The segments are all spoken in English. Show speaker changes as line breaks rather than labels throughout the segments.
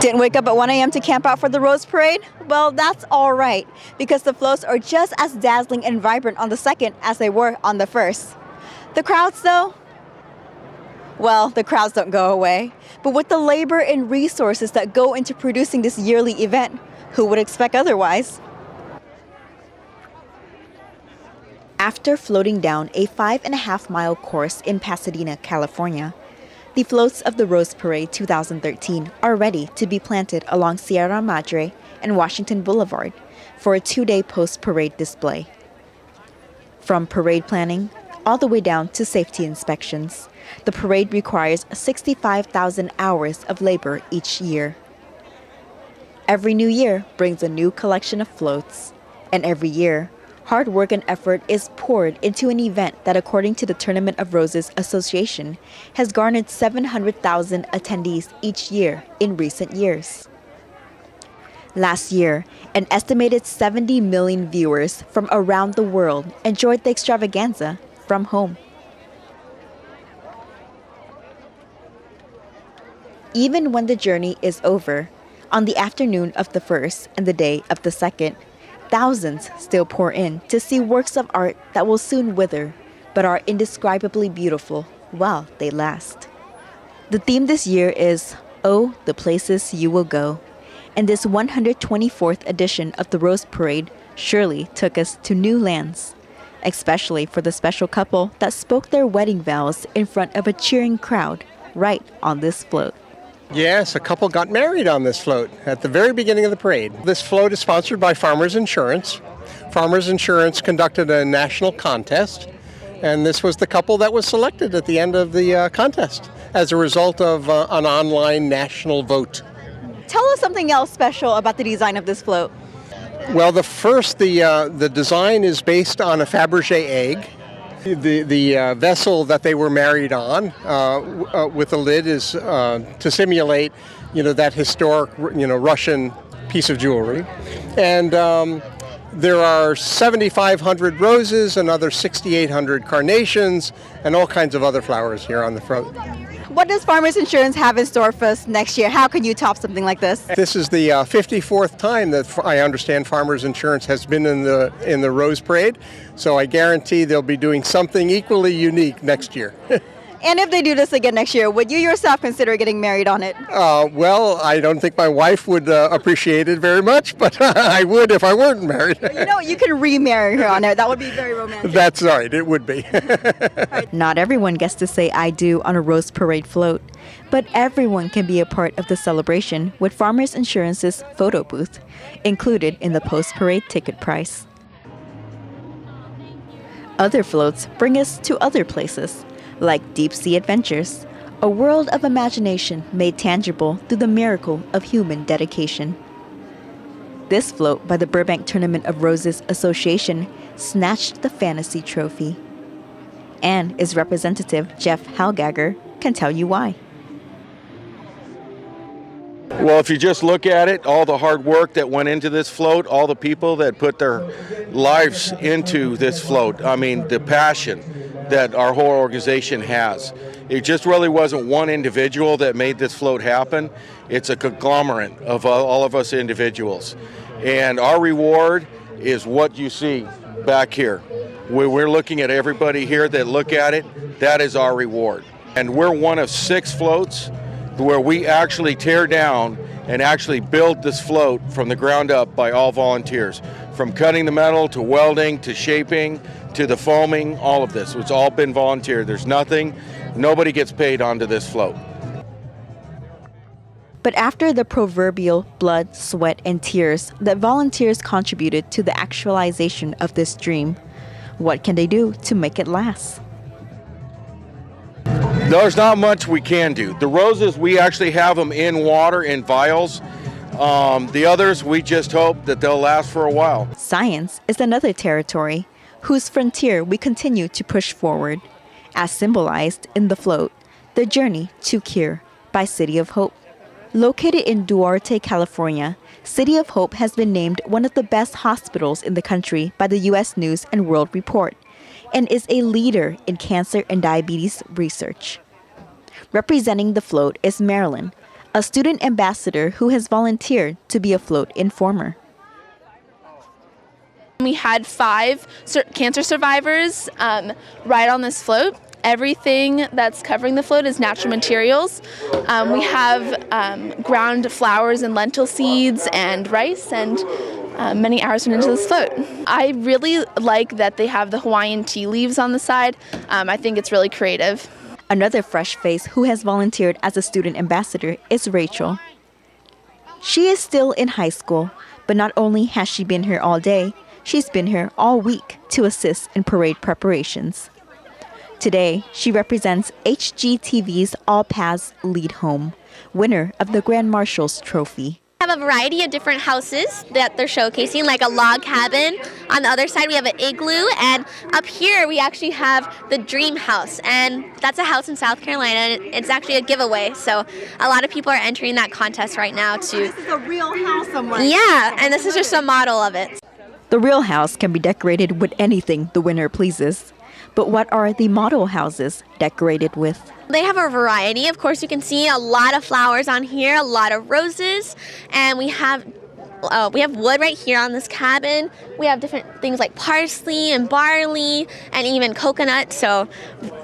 Didn't wake up at 1 a.m. to camp out for the Rose Parade? Well, that's all right, because the floats are just as dazzling and vibrant on the 2nd as they were on the 1st. The crowds, though? Well, the crowds don't go away. But with the labor and resources that go into producing this yearly event, who would expect otherwise? After floating down a 5.5-mile course in Pasadena, California, the floats of the Rose Parade 2013 are ready to be planted along Sierra Madre and Washington Boulevard for a 2-day post-parade display. From parade planning all the way down to safety inspections, the parade requires 65,000 hours of labor each year. Every new year brings a new collection of floats, and every year, hard work and effort is poured into an event that, according to the Tournament of Roses Association, has garnered 700,000 attendees each year in recent years. Last year, an estimated 70 million viewers from around the world enjoyed the extravaganza from home. Even when the journey is over, on the afternoon of the 1st and the day of the 2nd, thousands still pour in to see works of art that will soon wither, but are indescribably beautiful while they last. The theme this year is, "Oh, the places you will go," and this 124th edition of the Rose Parade surely took us to new lands, especially for the special couple that spoke their wedding vows in front of a cheering crowd right on this float.
Yes, a couple got married on this float at the very beginning of the parade. This float is sponsored by Farmers Insurance. Farmers Insurance conducted a national contest, and this was the couple that was selected at the end of the contest as a result of an online national vote.
Tell us something else special about the design of this float.
Well, the design is based on a Fabergé egg. The vessel that they were married on with the lid is to simulate, that historic, Russian piece of jewelry. And there are 7,500 roses, another 6,800 carnations, and all kinds of other flowers here on the float.
What does Farmers Insurance have in store for us next year? How can you top something like this?
This is the 54th time that I understand Farmers Insurance has been in the Rose Parade, so I guarantee they'll be doing something equally unique next year.
And if they do this again next year, would you yourself consider getting married on it?
Well, I don't think my wife would appreciate it very much, but I would if I weren't married.
You can remarry her on it. That would be very romantic.
That's right, it would be.
Not everyone gets to say "I do" on a Rose Parade float, but everyone can be a part of the celebration with Farmers Insurance's photo booth, included in the post-parade ticket price. Other floats bring us to other places, like Deep Sea Adventures, a world of imagination made tangible through the miracle of human dedication. This float by the Burbank Tournament of Roses Association snatched the fantasy trophy. And its representative, Jeff Halgagger, can tell you why.
Well, if you just look at it, all the hard work that went into this float, all the people that put their lives into this float, the passion that our whole organization has. It just really wasn't one individual that made this float happen. It's a conglomerate of all of us individuals. And our reward is what you see back here. We're looking at everybody here that look at it. That is our reward. And we're one of 6 floats where we actually tear down and actually build this float from the ground up by all volunteers. From cutting the metal to welding to shaping to the foaming, all of this. It's all been volunteer. There's nobody gets paid onto this float.
But after the proverbial blood, sweat, and tears that volunteers contributed to the actualization of this dream, what can they do to make it last?
There's not much we can do. The roses, we actually have them in water in vials. The others, we just hope that they'll last for a while.
Science is another territory whose frontier we continue to push forward, as symbolized in the float, The Journey to Cure by City of Hope. Located in Duarte, California, City of Hope has been named one of the best hospitals in the country by the U.S. News and World Report and is a leader in cancer and diabetes research. Representing the float is Marilyn, a student ambassador who has volunteered to be a float informer.
We had 5 cancer survivors ride on this float. Everything that's covering the float is natural materials. We have ground flowers and lentil seeds and rice, and many hours went into this float. I really like that they have the Hawaiian tea leaves on the side. I think it's really creative.
Another fresh face who has volunteered as a student ambassador is Rachel. She is still in high school, but not only has she been here all day, she's been here all week to assist in parade preparations. Today, she represents HGTV's All Paths Lead Home, winner of the Grand Marshal's Trophy.
We have a variety of different houses that they're showcasing, like a log cabin. On the other side, we have an igloo, and up here we actually have the Dream House, and that's a house in South Carolina, and it's actually a giveaway. So a lot of people are entering that contest right now too.
This is a real house somewhere.
Yeah, and this is just a model of it.
The real house can be decorated with anything the winner pleases. But what are the model houses decorated with?
They have a variety. Of course, you can see a lot of flowers on here, a lot of roses, and we have wood right here on this cabin. We have different things like parsley and barley and even coconut, so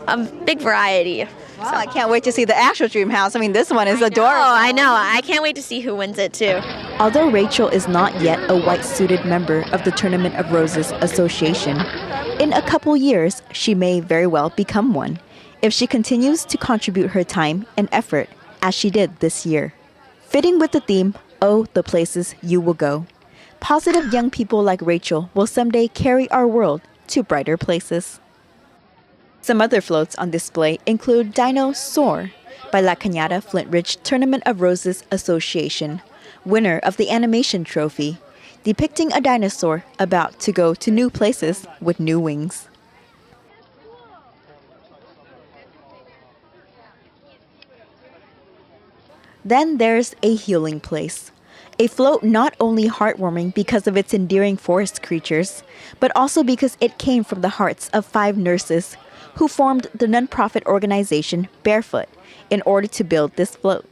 a big variety.
Wow, I can't wait to see the actual dream house. I mean, this one is adorable.
Oh, I know. I can't wait to see who wins it, too.
Although Rachel is not yet a white-suited member of the Tournament of Roses Association, in a couple years, she may very well become one if she continues to contribute her time and effort as she did this year. Fitting with the theme, Oh, the Places You Will Go, positive young people like Rachel will someday carry our world to brighter places. Some other floats on display include Dino Soar by La Cañada Flint Ridge Tournament of Roses Association, winner of the Animation Trophy, depicting a dinosaur about to go to new places with new wings. Then there's A Healing Place, a float not only heartwarming because of its endearing forest creatures, but also because it came from the hearts of 5 nurses who formed the nonprofit organization Barefoot in order to build this float.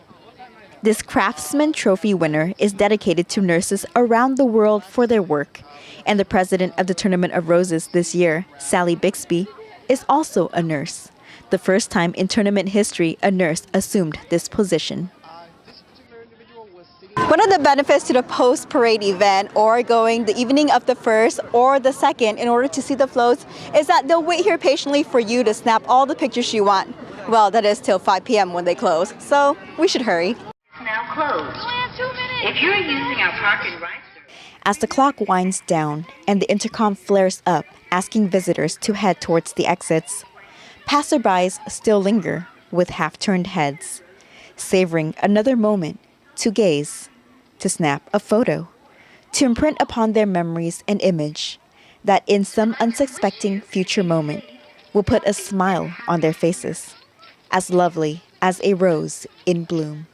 This Craftsman Trophy winner is dedicated to nurses around the world for their work, and the president of the Tournament of Roses this year, Sally Bixby, is also a nurse. The first time in tournament history a nurse assumed this position. One of the benefits to the post-parade event or going the evening of the first or the second in order to see the floats is that they'll wait here patiently for you to snap all the pictures you want. Well, that is till 5 p.m. when they close, so we should hurry.
Now closed. If you're using our park and ride service.
As the clock winds down and the intercom flares up, asking visitors to head towards the exits, passerbys still linger with half-turned heads, savoring another moment to gaze, to snap a photo, to imprint upon their memories an image that in some unsuspecting future moment will put a smile on their faces, as lovely as a rose in bloom.